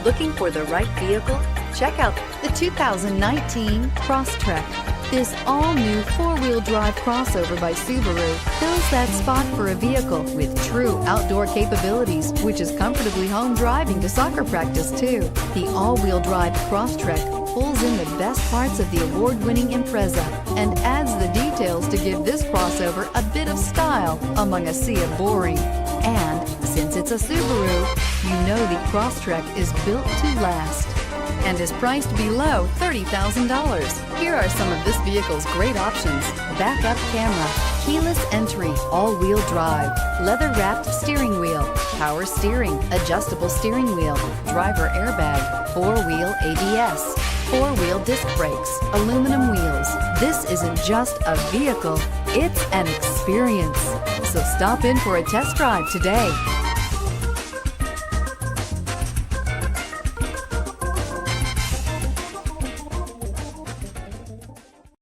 Looking for the right vehicle? Check out The 2019 Crosstrek. This all-new four-wheel drive crossover by Subaru fills that spot for a vehicle with true outdoor capabilities, which is comfortably home driving to soccer practice too. The all-wheel drive Crosstrek pulls in the best parts of the award-winning Impreza and adds the details to give this crossover a bit of style among a sea of boring. And since it's a Subaru, you know the Crosstrek is built to last and is priced below $30,000. Here are some of this vehicle's great options: backup camera, keyless entry, all-wheel drive, leather-wrapped steering wheel, power steering, adjustable steering wheel, driver airbag, four-wheel ABS, four-wheel disc brakes, aluminum wheels. This isn't just a vehicle, it's an experience. So stop in for a test drive today.